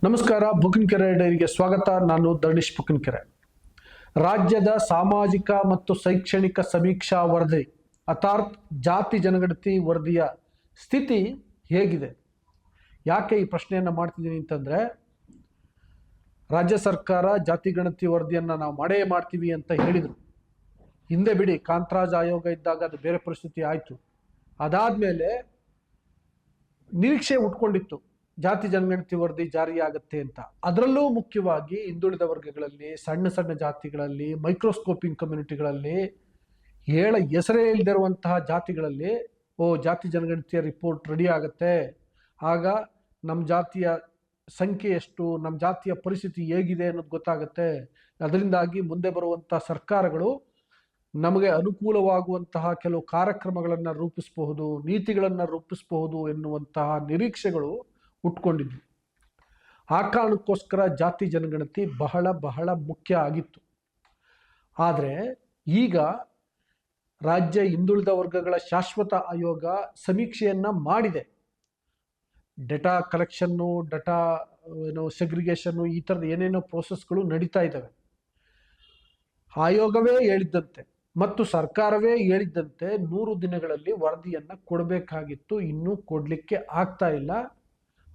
ನಮಸ್ಕಾರ. ಬುಕ್ಕಿನಕೆರೆ ಡೈರಿಗೆ ಸ್ವಾಗತ. ನಾನು ಧರಣೀಶ್ ಬುಕ್ಕಿನಕೆರೆ. ರಾಜ್ಯದ ಸಾಮಾಜಿಕ ಮತ್ತು ಶೈಕ್ಷಣಿಕ ಸಮೀಕ್ಷಾ ವರದಿ ಅರ್ಥಾತ್ ಜಾತಿ ಜನಗಣತಿ ವರದಿಯ ಸ್ಥಿತಿ ಹೇಗಿದೆ? ಯಾಕೆ ಈ ಪ್ರಶ್ನೆಯನ್ನು ಮಾಡ್ತಿದ್ದೀನಿ ಅಂತಂದರೆ, ರಾಜ್ಯ ಸರ್ಕಾರ ಜಾತಿ ಗಣತಿ ವರದಿಯನ್ನು ನಾವು ಮಾಡೇ ಮಾಡ್ತೀವಿ ಅಂತ ಹೇಳಿದರು. ಹಿಂದೆ ಬಿಡಿ, ಕಾಂತರಾಜ್ ಆಯೋಗ ಇದ್ದಾಗ ಅದು ಬೇರೆ ಪರಿಸ್ಥಿತಿ ಆಯಿತು. ಅದಾದಮೇಲೆ ನಿರೀಕ್ಷೆ ಉಟ್ಕೊಂಡಿತ್ತು ಜಾತಿ ಜನಗಣತಿ ವರದಿ ಜಾರಿಯಾಗುತ್ತೆ ಅಂತ. ಅದರಲ್ಲೂ ಮುಖ್ಯವಾಗಿ ಹಿಂದುಳಿದ ವರ್ಗಗಳಲ್ಲಿ, ಸಣ್ಣ ಸಣ್ಣ ಜಾತಿಗಳಲ್ಲಿ, ಮೈಕ್ರೋಸ್ಕೋಪಿಂಗ್ ಕಮ್ಯುನಿಟಿಗಳಲ್ಲಿ, ಹೆಸರೇ ಇಲ್ಲದಿರುವಂತಹ ಜಾತಿಗಳಲ್ಲಿ ಜಾತಿ ಜನಗಣತಿಯ ರಿಪೋರ್ಟ್ ರೆಡಿ ಆಗುತ್ತೆ, ಆಗ ನಮ್ಮ ಜಾತಿಯ ಸಂಖ್ಯೆ ಎಷ್ಟು, ನಮ್ಮ ಜಾತಿಯ ಪರಿಸ್ಥಿತಿ ಹೇಗಿದೆ ಅನ್ನೋದು ಗೊತ್ತಾಗುತ್ತೆ. ಅದರಿಂದಾಗಿ ಮುಂದೆ ಬರುವಂತಹ ಸರ್ಕಾರಗಳು ನಮಗೆ ಅನುಕೂಲವಾಗುವಂತಹ ಕೆಲವು ಕಾರ್ಯಕ್ರಮಗಳನ್ನು ರೂಪಿಸಬಹುದು, ನೀತಿಗಳನ್ನು ರೂಪಿಸಬಹುದು ಎನ್ನುವಂತಹ ನಿರೀಕ್ಷೆಗಳು ಹುಟ್ಕೊಂಡಿದ್ವಿ. ಆ ಕಾರಣಕ್ಕೋಸ್ಕರ ಜಾತಿ ಜನಗಣತಿ ಬಹಳ ಬಹಳ ಮುಖ್ಯ ಆಗಿತ್ತು. ಆದರೆ ಈಗ ರಾಜ್ಯ ಹಿಂದುಳಿದ ವರ್ಗಗಳ ಶಾಶ್ವತ ಆಯೋಗ ಸಮೀಕ್ಷೆಯನ್ನು ಮಾಡಿದೆ. ಡೇಟಾ ಕಲೆಕ್ಷನ್ನು, ಡೇಟಾ ಸೆಗ್ರಿಗೇಷನ್ನು, ಈ ಥರದ ಏನೇನೋ ಪ್ರೋಸೆಸ್ಗಳು ನಡೀತಾ ಇದ್ದಾವೆ. ಆಯೋಗವೇ ಹೇಳಿದ್ದಂತೆ ಮತ್ತು ಸರ್ಕಾರವೇ ಹೇಳಿದ್ದಂತೆ 100 ದಿನಗಳಲ್ಲಿ ವರದಿಯನ್ನು ಕೊಡಬೇಕಾಗಿತ್ತು. ಇನ್ನೂ ಕೊಡಲಿಕ್ಕೆ ಆಗ್ತಾ ಇಲ್ಲ.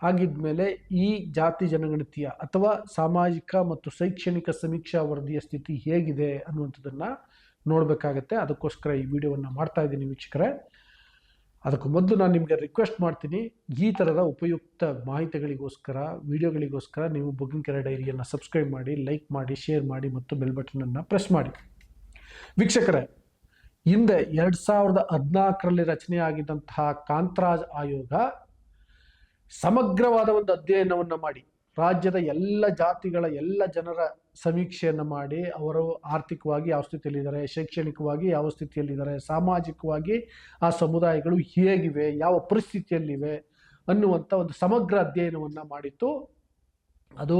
ಹಾಗಿದ್ಮೇಲೆ ಈ ಜಾತಿ ಜನಗಣತಿಯ ಅಥವಾ ಸಾಮಾಜಿಕ ಮತ್ತು ಶೈಕ್ಷಣಿಕ ಸಮೀಕ್ಷಾ ವರದಿಯ ಸ್ಥಿತಿ ಹೇಗಿದೆ ಅನ್ನುವಂಥದ್ದನ್ನು ನೋಡಬೇಕಾಗತ್ತೆ. ಅದಕ್ಕೋಸ್ಕರ ಈ ವಿಡಿಯೋವನ್ನು ಮಾಡ್ತಾ ಇದ್ದೀನಿ ವೀಕ್ಷಕರೇ. ಅದಕ್ಕೂ ಮೊದಲು ನಾನು ನಿಮಗೆ ರಿಕ್ವೆಸ್ಟ್ ಮಾಡ್ತೀನಿ, ಈ ಥರದ ಉಪಯುಕ್ತ ಮಾಹಿತಿಗಳಿಗೋಸ್ಕರ, ವಿಡಿಯೋಗಳಿಗೋಸ್ಕರ ನೀವು ಬುಕ್ಕಿನಕೆರೆ ಡೈರಿಯನ್ನು ಸಬ್ಸ್ಕ್ರೈಬ್ ಮಾಡಿ, ಲೈಕ್ ಮಾಡಿ, ಶೇರ್ ಮಾಡಿ ಮತ್ತು ಬೆಲ್ ಬಟನನ್ನು ಪ್ರೆಸ್ ಮಾಡಿ. ವೀಕ್ಷಕರೇ, ಹಿಂದೆ 2014ರಲ್ಲಿ ರಚನೆಯಾಗಿದ್ದಂತಹ ಕಾಂತರಾಜ್ ಆಯೋಗ ಸಮಗ್ರವಾದ ಒಂದು ಅಧ್ಯಯನವನ್ನು ಮಾಡಿ ರಾಜ್ಯದ ಎಲ್ಲ ಜಾತಿಗಳ ಎಲ್ಲ ಜನರ ಸಮೀಕ್ಷೆಯನ್ನು ಮಾಡಿ, ಅವರು ಆರ್ಥಿಕವಾಗಿ ಯಾವ ಸ್ಥಿತಿಯಲ್ಲಿದ್ದಾರೆ, ಶೈಕ್ಷಣಿಕವಾಗಿ ಯಾವ ಸ್ಥಿತಿಯಲ್ಲಿದ್ದಾರೆ, ಸಾಮಾಜಿಕವಾಗಿ ಆ ಸಮುದಾಯಗಳು ಹೇಗಿವೆ, ಯಾವ ಪರಿಸ್ಥಿತಿಯಲ್ಲಿವೆ ಅನ್ನುವಂಥ ಒಂದು ಸಮಗ್ರ ಅಧ್ಯಯನವನ್ನು ಮಾಡಿತ್ತು. ಅದು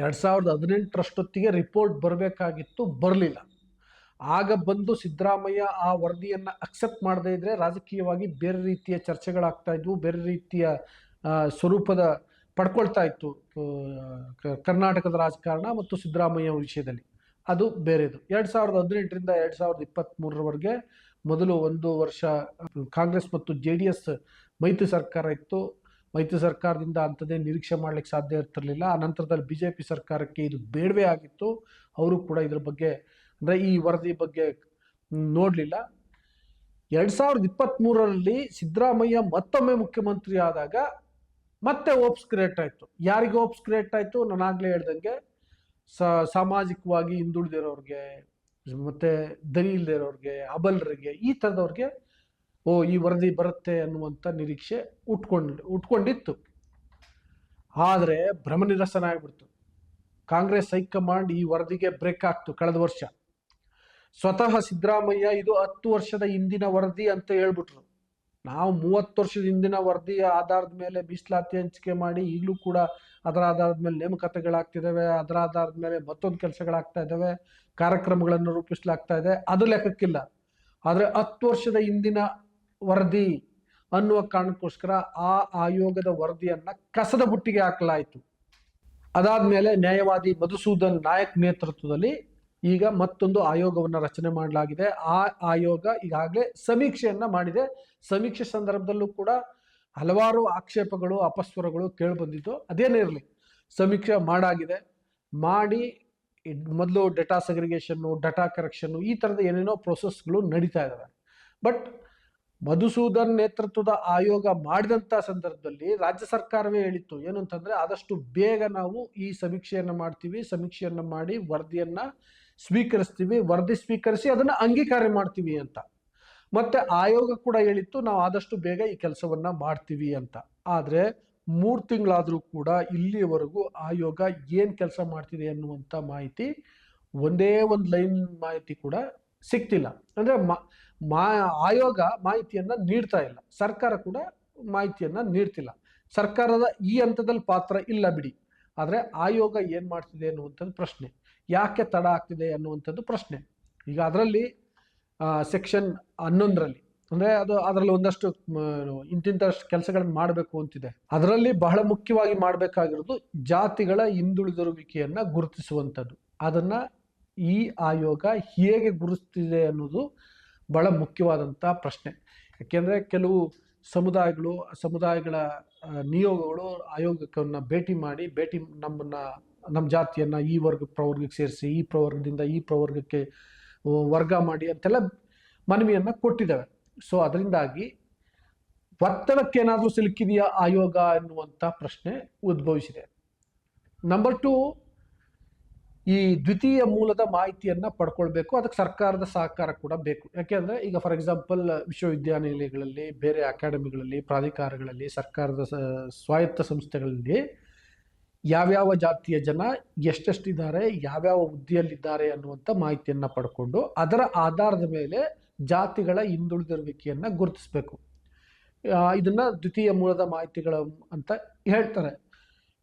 2018ರಷ್ಟೊತ್ತಿಗೆ ರಿಪೋರ್ಟ್ ಬರಬೇಕಾಗಿತ್ತು, ಬರಲಿಲ್ಲ. ಆಗ ಬಂದು ಸಿದ್ದರಾಮಯ್ಯ ಆ ವರದಿಯನ್ನು ಅಕ್ಸೆಪ್ಟ್ ಮಾಡದೇ ಇದ್ದರೆ ರಾಜಕೀಯವಾಗಿ ಬೇರೆ ರೀತಿಯ ಚರ್ಚೆಗಳಾಗ್ತಾ ಇದ್ವು, ಬೇರೆ ರೀತಿಯ ಸ್ವರೂಪದ ಪಡ್ಕೊಳ್ತಾ ಇತ್ತು ಕರ್ನಾಟಕದ ರಾಜಕಾರಣ ಮತ್ತು ಸಿದ್ದರಾಮಯ್ಯ ವಿಷಯದಲ್ಲಿ. ಅದು ಬೇರೆದು. 2018ರಿಂದ 2023ರವರೆಗೆ ಮೊದಲು 1 ವರ್ಷ ಕಾಂಗ್ರೆಸ್ ಮತ್ತು JDS ಮೈತ್ರಿ ಸರ್ಕಾರ ಇತ್ತು. ಮೈತ್ರಿ ಸರ್ಕಾರದಿಂದ ಅಂಥದ್ದೇ ನಿರೀಕ್ಷೆ ಮಾಡಲಿಕ್ಕೆ ಸಾಧ್ಯ ಇರ್ತಿರಲಿಲ್ಲ. ಆ ನಂತರದಲ್ಲಿ BJP ಸರ್ಕಾರಕ್ಕೆ ಇದು ಬೇಡವೇ ಆಗಿತ್ತು. ಅವರು ಕೂಡ ಇದ್ರ ಬಗ್ಗೆ, ಅಂದರೆ ಈ ವರದಿ ಬಗ್ಗೆ ನೋಡಲಿಲ್ಲ. 2023ರಲ್ಲಿ ಸಿದ್ದರಾಮಯ್ಯ ಮತ್ತೊಮ್ಮೆ ಮುಖ್ಯಮಂತ್ರಿ ಆದಾಗ ಮತ್ತೆ ಹೋಪ್ಸ್ ಕ್ರಿಯೇಟ್ ಆಯಿತು. ಯಾರಿಗೆ ಹೋಪ್ಸ್ ಕ್ರಿಯೇಟ್ ಆಯಿತು? ನಾನು ಆಗಲೇ ಹೇಳ್ದಂಗೆ ಸಾಮಾಜಿಕವಾಗಿ ಹಿಂದುಳಿದಿರೋರಿಗೆ, ಮತ್ತು ದನಿ ಇಲ್ಲದಿರೋರಿಗೆ, ಅಬಲರಿಗೆ, ಈ ಥರದವ್ರಿಗೆ ಈ ವರದಿ ಬರುತ್ತೆ ಅನ್ನುವಂಥ ನಿರೀಕ್ಷೆ ಉಟ್ಕೊಂಡಿತ್ತು. ಆದರೆ ಭ್ರಮನಿರಸನ ಆಗಿಬಿಡ್ತು. ಕಾಂಗ್ರೆಸ್ ಹೈಕಮಾಂಡ್ ಈ ವರದಿಗೆ ಬ್ರೇಕ್ ಆಗ್ತು ಕಳೆದ ವರ್ಷ. ಸ್ವತಃ ಸಿದ್ದರಾಮಯ್ಯ ಇದು 10 ವರ್ಷದ ಹಿಂದಿನ ವರದಿ ಅಂತ ಹೇಳ್ಬಿಟ್ರು. ನಾವು 30 ವರ್ಷದ ಹಿಂದಿನ ವರದಿಯ ಆಧಾರದ ಮೇಲೆ ಮೀಸಲಾತಿ ಹಂಚಿಕೆ ಮಾಡಿ, ಈಗಲೂ ಕೂಡ ಅದರ ಆಧಾರದ ಮೇಲೆ ನೇಮಕಾತಿಗಳಾಗ್ತಿದ್ದಾವೆ, ಅದರ ಆಧಾರದ ಮೇಲೆ ಮತ್ತೊಂದು ಕೆಲಸಗಳಾಗ್ತಾ ಇದ್ದಾವೆ, ಕಾರ್ಯಕ್ರಮಗಳನ್ನು ರೂಪಿಸಲಾಗ್ತಾ ಇದೆ, ಅದು ಲೆಕ್ಕಕ್ಕಿಲ್ಲ. ಆದರೆ 10 ವರ್ಷದ ಹಿಂದಿನ ವರದಿ ಅನ್ನುವ ಕಾರಣಕ್ಕೋಸ್ಕರ ಆ ಆಯೋಗದ ವರದಿಯನ್ನು ಕಸದ ಬುಟ್ಟಿಗೆ ಹಾಕಲಾಯಿತು. ಅದಾದಮೇಲೆ ನ್ಯಾಯವಾದಿ ಮಧುಸೂದನ್ ನಾಯಕ್ ನೇತೃತ್ವದಲ್ಲಿ ಈಗ ಮತ್ತೊಂದು ಆಯೋಗವನ್ನು ರಚನೆ ಮಾಡಲಾಗಿದೆ. ಆ ಆಯೋಗ ಈಗಾಗಲೇ ಸಮೀಕ್ಷೆಯನ್ನು ಮಾಡಿದೆ. ಸಮೀಕ್ಷೆ ಸಂದರ್ಭದಲ್ಲೂ ಕೂಡ ಹಲವಾರು ಆಕ್ಷೇಪಗಳು, ಅಪಸ್ವರಗಳು ಕೇಳಿಬಂದಿದ್ದು. ಅದೇನೇ ಇರಲಿ, ಸಮೀಕ್ಷೆ ಮಾಡಿ ಮೊದಲು ಡೇಟಾ ಸೆಗ್ರಿಗೇಷನ್ನು, ಡೇಟಾ ಕರೆಕ್ಷನ್ನು, ಈ ಥರದ ಏನೇನೋ ಪ್ರೋಸೆಸ್ಗಳು ನಡೀತಾ ಇದ್ದಾವೆ. ಬಟ್ ಮಧುಸೂದನ್ ನೇತೃತ್ವದ ಆಯೋಗ ಮಾಡಿದಂಥ ಸಂದರ್ಭದಲ್ಲಿ ರಾಜ್ಯ ಸರ್ಕಾರವೇ ಹೇಳಿತ್ತು ಏನು ಅಂತಂದರೆ, ಆದಷ್ಟು ಬೇಗ ನಾವು ಈ ಸಮೀಕ್ಷೆಯನ್ನು ಮಾಡ್ತೀವಿ, ಸಮೀಕ್ಷೆಯನ್ನು ಮಾಡಿ ವರದಿಯನ್ನು ಸ್ವೀಕರಿಸ್ತೀವಿ, ವರದಿ ಸ್ವೀಕರಿಸಿ ಅದನ್ನು ಅಂಗೀಕಾರ ಮಾಡ್ತೀವಿ ಅಂತ. ಮತ್ತು ಆಯೋಗ ಕೂಡ ಹೇಳಿತ್ತು ನಾವು ಆದಷ್ಟು ಬೇಗ ಈ ಕೆಲಸವನ್ನು ಮಾಡ್ತೀವಿ ಅಂತ. ಆದರೆ 3 ತಿಂಗಳಾದರೂ ಕೂಡ ಇಲ್ಲಿಯವರೆಗೂ ಆಯೋಗ ಏನು ಕೆಲಸ ಮಾಡ್ತಿದೆ ಅನ್ನುವಂಥ ಮಾಹಿತಿ, ಒಂದೇ ಒಂದು ಲೈನ್ ಮಾಹಿತಿ ಕೂಡ ಸಿಗ್ತಿಲ್ಲ. ಅಂದರೆ ಆಯೋಗ ಮಾಹಿತಿಯನ್ನು ನೀಡ್ತಾ ಇಲ್ಲ, ಸರ್ಕಾರ ಕೂಡ ಮಾಹಿತಿಯನ್ನು ನೀಡ್ತಿಲ್ಲ. ಸರ್ಕಾರದ ಈ ಹಂತದಲ್ಲಿ ಪಾತ್ರ ಇಲ್ಲ ಬಿಡಿ, ಆದರೆ ಆಯೋಗ ಏನು ಮಾಡ್ತಿದೆ ಅನ್ನುವಂಥದ್ದು ಪ್ರಶ್ನೆ. ಯಾಕೆ ತಡ ಆಗ್ತಿದೆ ಅನ್ನುವಂಥದ್ದು ಪ್ರಶ್ನೆ. ಈಗ ಅದರಲ್ಲಿ ಸೆಕ್ಷನ್ 11ರಲ್ಲಿ ಅಂದರೆ ಅದರಲ್ಲಿ ಒಂದಷ್ಟು ಇಂತಿಂತಷ್ಟು ಕೆಲಸಗಳನ್ನು ಮಾಡಬೇಕು ಅಂತಿದೆ. ಅದರಲ್ಲಿ ಬಹಳ ಮುಖ್ಯವಾಗಿ ಮಾಡಬೇಕಾಗಿರೋದು ಜಾತಿಗಳ ಹಿಂದುಳಿದಿರುವಿಕೆಯನ್ನು ಗುರುತಿಸುವಂಥದ್ದು. ಅದನ್ನು ಈ ಆಯೋಗ ಹೇಗೆ ಗುರುತಿಸಿದೆ ಅನ್ನೋದು ಬಹಳ ಮುಖ್ಯವಾದಂಥ ಪ್ರಶ್ನೆ. ಯಾಕೆಂದರೆ ಕೆಲವು ಸಮುದಾಯಗಳ ನಿಯೋಗಗಳು ಆಯೋಗವನ್ನು ಭೇಟಿ ಮಾಡಿ ನಮ್ಮ ಜಾತಿಯನ್ನು ಈ ಪ್ರವರ್ಗಕ್ಕೆ ಸೇರಿಸಿ, ಈ ಪ್ರವರ್ಗದಿಂದ ಈ ಪ್ರವರ್ಗಕ್ಕೆ ವರ್ಗ ಮಾಡಿ ಅಂತೆಲ್ಲ ಮನವಿಯನ್ನು ಕೊಟ್ಟಿದ್ದಾವೆ. ಸೊ ಅದರಿಂದಾಗಿ ಒತ್ತಡಕ್ಕೇನಾದರೂ ಸಿಲುಕಿದೆಯಾ ಆಯೋಗ ಎನ್ನುವಂಥ ಪ್ರಶ್ನೆ ಉದ್ಭವಿಸಿದೆ. ನಂಬರ್ 2, ಈ ದ್ವಿತೀಯ ಮೂಲದ ಮಾಹಿತಿಯನ್ನು ಪಡ್ಕೊಳ್ಬೇಕು. ಅದಕ್ಕೆ ಸರ್ಕಾರದ ಸಹಕಾರ ಕೂಡ ಬೇಕು. ಯಾಕೆಂದರೆ ಈಗ ಫಾರ್ ಎಕ್ಸಾಂಪಲ್ ವಿಶ್ವವಿದ್ಯಾನಿಲಯಗಳಲ್ಲಿ, ಬೇರೆ ಅಕಾಡೆಮಿಗಳಲ್ಲಿ, ಪ್ರಾಧಿಕಾರಗಳಲ್ಲಿ, ಸರ್ಕಾರದ ಸ್ವಾಯತ್ತ ಸಂಸ್ಥೆಗಳಲ್ಲಿ ಯಾವ್ಯಾವ ಜಾತಿಯ ಜನ ಎಷ್ಟೆಷ್ಟಿದ್ದಾರೆ, ಯಾವ್ಯಾವ ಹುದ್ದೆಯಲ್ಲಿದ್ದಾರೆ ಅನ್ನುವಂಥ ಮಾಹಿತಿಯನ್ನು ಪಡ್ಕೊಂಡು ಅದರ ಆಧಾರದ ಮೇಲೆ ಜಾತಿಗಳ ಹಿಂದುಳಿದಿರುವಿಕೆಯನ್ನು ಗುರುತಿಸಬೇಕು. ಇದನ್ನು ದ್ವಿತೀಯ ಮೂಲದ ಮಾಹಿತಿಗಳ ಅಂತ ಹೇಳ್ತಾರೆ.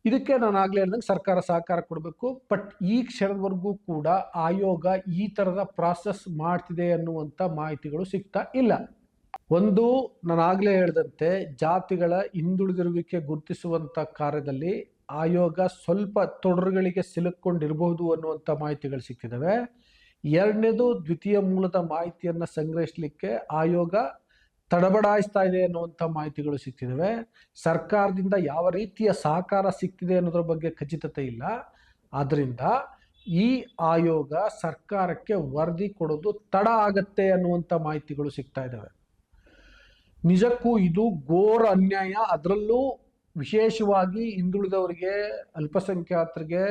ಇದಕ್ಕೆ ನಾನು ಆಗಲೇ ಹೇಳ್ದಂಗೆ ಸರ್ಕಾರ ಸಹಕಾರ ಕೊಡಬೇಕು. ಬಟ್ ಈ ಕ್ಷಣದವರೆಗೂ ಕೂಡ ಆಯೋಗ ಈ ಥರದ ಪ್ರಾಸೆಸ್ ಮಾಡ್ತಿದೆ ಅನ್ನುವಂಥ ಮಾಹಿತಿಗಳು ಸಿಗ್ತಾ ಇಲ್ಲ. ಒಂದು, ನಾನು ಆಗಲೇ ಹೇಳಿದಂತೆ ಜಾತಿಗಳ ಹಿಂದುಳಿದಿರುವಿಕೆ ಗುರುತಿಸುವಂಥ ಕಾರ್ಯದಲ್ಲಿ ಆಯೋಗ ಸ್ವಲ್ಪ ತೊಡರುಗಳಿಗೆ ಸಿಲುಕೊಂಡಿರಬಹುದು ಅನ್ನುವಂಥ ಮಾಹಿತಿಗಳು ಸಿಗ್ತಿದ್ದಾವೆ. ಎರಡನೇದು, ದ್ವಿತೀಯ ಮೂಲದ ಮಾಹಿತಿಯನ್ನು ಸಂಗ್ರಹಿಸಲಿಕ್ಕೆ ಆಯೋಗ ತಡಬಡಾಯಿಸ್ತಾ ಇದೆ ಅನ್ನುವಂಥ ಮಾಹಿತಿಗಳು ಸಿಗ್ತಿದ್ದಾವೆ. ಸರ್ಕಾರದಿಂದ ಯಾವ ರೀತಿಯ ಸಹಕಾರ ಸಿಗ್ತಿದೆ ಅನ್ನೋದ್ರ ಬಗ್ಗೆ ಖಚಿತತೆ ಇಲ್ಲ. ಆದ್ದರಿಂದ ಈ ಆಯೋಗ ಸರ್ಕಾರಕ್ಕೆ ವರದಿ ಕೊಡೋದು ತಡ ಆಗತ್ತೆ ಅನ್ನುವಂಥ ಮಾಹಿತಿಗಳು ಸಿಗ್ತಾ ಇದ್ದಾವೆ. ನಿಜಕ್ಕೂ ಇದು ಘೋರ ಅನ್ಯಾಯ. ಅದರಲ್ಲೂ ವಿಶೇಷವಾಗಿ ಹಿಂದುಳಿದವರಿಗೆ, ಅಲ್ಪಸಂಖ್ಯಾತರಿಗೆ,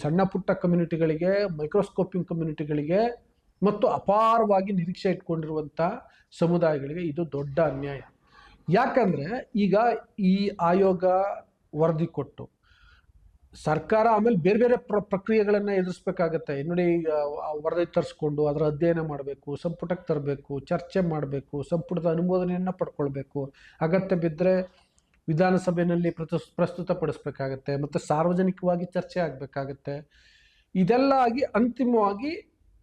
ಸಣ್ಣ ಪುಟ್ಟ ಕಮ್ಯುನಿಟಿಗಳಿಗೆ, ಮೈಕ್ರೋಸ್ಕೋಪಿಂಗ್ ಕಮ್ಯುನಿಟಿಗಳಿಗೆ ಮತ್ತು ಅಪಾರವಾಗಿ ನಿರೀಕ್ಷೆ ಇಟ್ಕೊಂಡಿರುವಂಥ ಸಮುದಾಯಗಳಿಗೆ ಇದು ದೊಡ್ಡ ಅನ್ಯಾಯ. ಯಾಕಂದರೆ ಈಗ ಈ ಆಯೋಗ ವರದಿ ಕೊಟ್ಟು ಸರ್ಕಾರ ಆಮೇಲೆ ಬೇರೆ ಬೇರೆ ಪ್ರಕ್ರಿಯೆಗಳನ್ನು ಎದುರಿಸ್ಬೇಕಾಗತ್ತೆ. ನೋಡಿ, ಈಗ ವರದಿ ತರಿಸ್ಕೊಂಡು ಅದರ ಅಧ್ಯಯನ ಮಾಡಬೇಕು, ಸಂಪುಟಕ್ಕೆ ತರಬೇಕು, ಚರ್ಚೆ ಮಾಡಬೇಕು, ಸಂಪುಟದ ಅನುಮೋದನೆಯನ್ನು ಪಡ್ಕೊಳ್ಬೇಕು, ಅಗತ್ಯ ಬಿದ್ದರೆ ವಿಧಾನಸಭೆಯಲ್ಲಿ ಪ್ರಸ್ತುತಪಡಿಸ್ಬೇಕಾಗತ್ತೆ, ಮತ್ತು ಸಾರ್ವಜನಿಕವಾಗಿ ಚರ್ಚೆ ಆಗಬೇಕಾಗತ್ತೆ. ಇದೆಲ್ಲ ಆಗಿ ಅಂತಿಮವಾಗಿ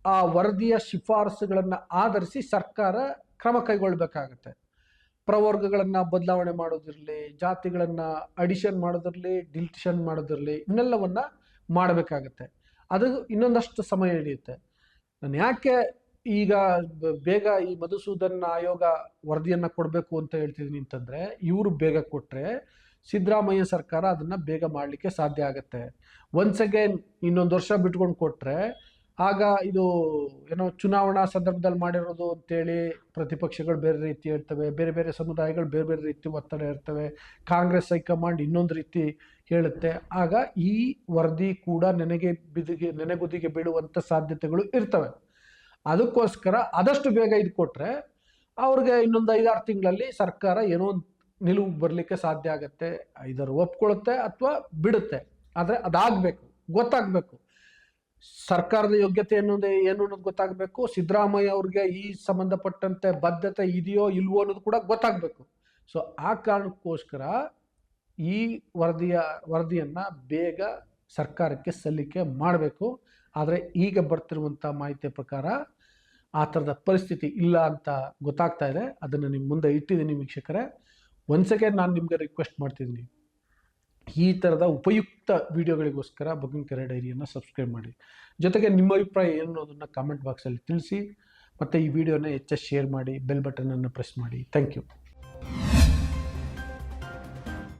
ಆ ವರದಿಯ ಶಿಫಾರಸುಗಳನ್ನು ಆಧರಿಸಿ ಸರ್ಕಾರ ಕ್ರಮ ಕೈಗೊಳ್ಳಬೇಕಾಗತ್ತೆ. ಪ್ರವರ್ಗಗಳನ್ನು ಬದಲಾವಣೆ ಮಾಡೋದಿರಲಿ, ಜಾತಿಗಳನ್ನು ಅಡಿಷನ್ ಮಾಡೋದಿರಲಿ, ಡಿಲಿಷನ್ ಮಾಡೋದಿರಲಿ, ಇವನ್ನೆಲ್ಲವನ್ನು ಮಾಡಬೇಕಾಗತ್ತೆ. ಅದು ಇನ್ನೊಂದಷ್ಟು ಸಮಯ ಹಿಡಿಯುತ್ತೆ. ನಾನು ಯಾಕೆ ಈಗ ಬೇಗ ಈ ಮಧುಸೂದನ್ ಆಯೋಗ ವರದಿಯನ್ನು ಕೊಡಬೇಕು ಅಂತ ಹೇಳ್ತಿದ್ದೀನಿ ಅಂತಂದರೆ, ಇವರು ಬೇಗ ಕೊಟ್ಟರೆ ಸಿದ್ದರಾಮಯ್ಯ ಸರ್ಕಾರ ಅದನ್ನು ಬೇಗ ಮಾಡಲಿಕ್ಕೆ ಸಾಧ್ಯ ಆಗುತ್ತೆ. ಒನ್ಸ್ ಅಗೇನ್ ಇನ್ನೊಂದು ವರ್ಷ ಬಿಟ್ಕೊಂಡು ಕೊಟ್ಟರೆ ಆಗ ಇದು ಏನೋ ಚುನಾವಣಾ ಸಂದರ್ಭದಲ್ಲಿ ಮಾಡಿರೋದು ಅಂತೇಳಿ ಪ್ರತಿಪಕ್ಷಗಳು ಬೇರೆ ರೀತಿ ಹೇಳ್ತವೆ, ಬೇರೆ ಬೇರೆ ಸಮುದಾಯಗಳು ಬೇರೆ ಬೇರೆ ರೀತಿ ಒತ್ತಡ ಇರ್ತವೆ, ಕಾಂಗ್ರೆಸ್ ಹೈಕಮಾಂಡ್ ಇನ್ನೊಂದು ರೀತಿ ಹೇಳುತ್ತೆ. ಆಗ ಈ ವರದಿ ಕೂಡ ನೆನೆಗುದಿಗೆ ಬೀಳುವಂಥ ಸಾಧ್ಯತೆಗಳು ಇರ್ತವೆ. ಅದಕ್ಕೋಸ್ಕರ ಆದಷ್ಟು ಬೇಗ ಇದು ಕೊಟ್ಟರೆ ಅವ್ರಿಗೆ ಇನ್ನೊಂದು 5-6 ತಿಂಗಳಲ್ಲಿ ಸರ್ಕಾರ ಏನೋ ಒಂದು ನಿಲುವು ಬರಲಿಕ್ಕೆ ಸಾಧ್ಯ ಆಗುತ್ತೆ. ಇದರ ಒಪ್ಕೊಳ್ಳುತ್ತೆ ಅಥವಾ ಬಿಡುತ್ತೆ. ಆದರೆ ಅದಾಗಬೇಕು, ಗೊತ್ತಾಗಬೇಕು. ಸರ್ಕಾರದ ಯೋಗ್ಯತೆ ಏನು ಅನ್ನೋದು ಗೊತ್ತಾಗಬೇಕು. ಸಿದ್ದರಾಮಯ್ಯ ಅವ್ರಿಗೆ ಈ ಸಂಬಂಧಪಟ್ಟಂತೆ ಬದ್ಧತೆ ಇದೆಯೋ ಇಲ್ವೋ ಅನ್ನೋದು ಕೂಡ ಗೊತ್ತಾಗಬೇಕು. ಸೊ ಆ ಕಾರಣಕ್ಕೋಸ್ಕರ ಈ ವರದಿಯನ್ನು ಬೇಗ ಸರ್ಕಾರಕ್ಕೆ ಸಲ್ಲಿಕೆ ಮಾಡಬೇಕು. ಆದರೆ ಈಗ ಬರ್ತಿರುವಂಥ ಮಾಹಿತಿಯ ಪ್ರಕಾರ ಆ ಥರದ ಪರಿಸ್ಥಿತಿ ಇಲ್ಲ ಅಂತ ಗೊತ್ತಾಗ್ತಾ ಇದೆ. ಅದನ್ನು ನಿಮ್ಮ ಮುಂದೆ ಇಟ್ಟಿದ್ದೀನಿ ವೀಕ್ಷಕರೇ. ಒಂದ್ಸಗೆ ನಾನು ನಿಮಗೆ ರಿಕ್ವೆಸ್ಟ್ ಮಾಡ್ತಿದ್ದೀನಿ, ಈ ಥರದ ಉಪಯುಕ್ತ ವಿಡಿಯೋಗಳಿಗೋಸ್ಕರ ಬಗ್ಗನಕೆರೆ ಡೈರಿಯನ್ನು ಸಬ್ಸ್ಕ್ರೈಬ್ ಮಾಡಿ. ಜೊತೆಗೆ ನಿಮ್ಮ ಅಭಿಪ್ರಾಯ ಏನು ಅನ್ನೋದನ್ನು ಕಾಮೆಂಟ್ ಬಾಕ್ಸಲ್ಲಿ ತಿಳಿಸಿ. ಮತ್ತು ಈ ವಿಡಿಯೋನ ಹೆಚ್ಚು ಶೇರ್ ಮಾಡಿ, ಬೆಲ್ ಬಟನನ್ನು ಪ್ರೆಸ್ ಮಾಡಿ. Thank you.